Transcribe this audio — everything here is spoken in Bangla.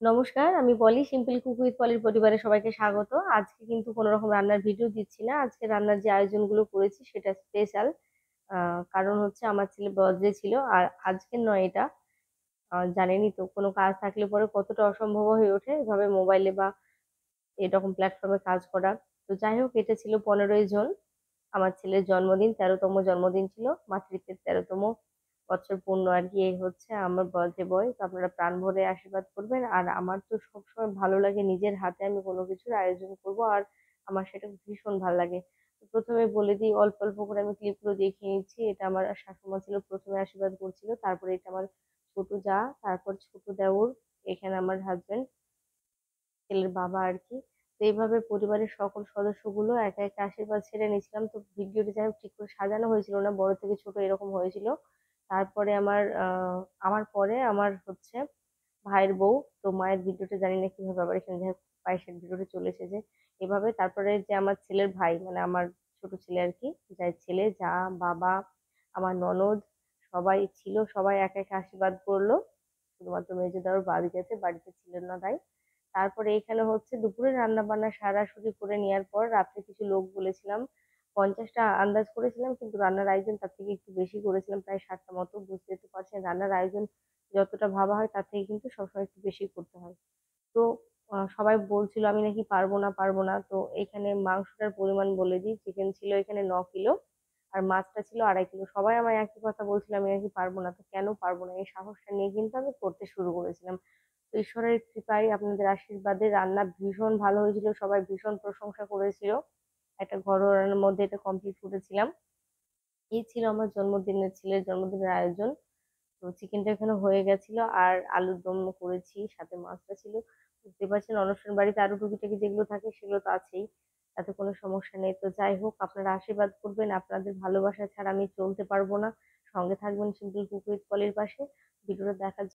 নমস্কার, আমি পলি। সিম্পল কুক উইথ পলির পরিবারে সবাইকে স্বাগত। আজকে কিন্তু কোনো রকম রান্নার ভিডিও দিচ্ছি না। আজকে রান্নার যে আয়োজনগুলো করেছি সেটা স্পেশাল। কারণ হচ্ছে আমার ছেলের বার্থডে ছিল। আর আজকের নয় এটা। জানেনই তো কোনো কাজ থাকলে পরে কতটা অসম্ভব হয়ে ওঠে এভাবে মোবাইলে বা এরকম প্ল্যাটফর্মে কাজ করা। তো যাই হোক, এটা ছিল 15ই জুন। আমার ছেলের জন্মদিন, 13তম জন্মদিন ছিল। মাতৃত্বের 13তম বছর পূর্ণ আর কি। এই হচ্ছে আমার বার্থডে বয়। তো আপনারা প্রাণ ভরে আশীর্বাদ করবেন। আর আমার তো সবসময় ভালো লাগে নিজের হাতে আমি কোনো কিছুর আয়োজন করব, আর আমার সেটা ভীষণ ভালো লাগে। তো প্রথমে বলে দিই, অল্প অল্প করে আমি ক্লিপগুলো দেখিয়ে নিচ্ছি। এটা আমার শাশুড়ি ছিল, প্রথমে আশীর্বাদ করছিল। তারপরে এটা আমার ছোট যা, তারপর ছোট দেওর, এখানে আমার হাজবেন্ড, ছেলের বাবা আর কি। তো এইভাবে পরিবারের সকল সদস্যগুলো একে একে আশীর্বাদ ছেড়ে নিয়েছিলাম। তো ভিডিওটা যাই হোক ঠিক করে সাজানো হয়েছিল না, বড় থেকে ছোট এরকম হয়েছিল। তারপরে আমার পরে আমার হচ্ছে ভাইয়ের বউ। তো মায়ের ভিডিওটা জানি না কিভাবে আবার এখানে যাই হোক পায়েসের ভিডিওটা চলে এসেছে এভাবে। তারপরে যে আমার ছেলের ভাই, মানে আমার ছোট ছেলে আর কি, যাই ছেলে, যা, বাবা, আমার ননদ, সবাই ছিল। সবাই একে একে আশীর্বাদ করলো। শুধুমাত্র মেজো দেওয়ার বাড়ি গেছে, বাড়িতে ছিলেন না তাই। তারপরে এখানে হচ্ছে দুপুরে রান্না বান্না সারাসুরি করে নেওয়ার পর রাত্রে কিছু লোক বলেছিলাম, 50টা আন্দাজ করেছিলাম, কিন্তু রান্নার আয়োজন তার থেকে একটু বেশি করেছিলাম, প্রায় 60টা মতো। বুঝতে তো পারছেন রান্নার আয়োজন যতটা ভাবা হয় তার থেকে কিন্তু সবসময় একটু বেশি করতে হয়। তো সবাই বলছিল আমি নাকি পারবো না পারবো না। তো এখানে মাংসটার পরিমাণ বলে দিই, চিকেন ছিল এখানে 9 কিলো, আর মাছটা ছিল 2.5 কিলো। সবাই আমায় একই কথা বলছিল আমি নাকি পারবো না। তো কেন পারবো না, এই সাহসটা নিয়ে কিন্তু আমি করতে শুরু করেছিলাম। তো ঈশ্বরের কৃপায়, আপনাদের আশীর্বাদে রান্না ভীষণ ভালো হয়েছিল, সবাই ভীষণ প্রশংসা করেছিল। একটা ঘরোয়া রান্নার মধ্যে এটা কমপ্লিট করেছিলাম। এই ছিল আমার জন্মদিনের, ছেলের জন্মদিনের আয়োজন। তো চিকেনটা এখানে হয়ে গেছিল, আর আলুর দম করেছি, সাথে মাছটা ছিল। বুঝতে পারছেন অনুষ্ঠান বাড়িতে আরো টুকিটাকি যেগুলো থাকে সেগুলো তো আছেই, তাতে কোনো সমস্যা নেই। তো যাই হোক, আপনারা আশীর্বাদ করবেন, আপনাদের ভালোবাসা ছাড়া আমি চলতে পারবো না। সঙ্গে থাকবেন সিম্পল কুক উইথ পলির পাশে। ভিডিওটা দেখার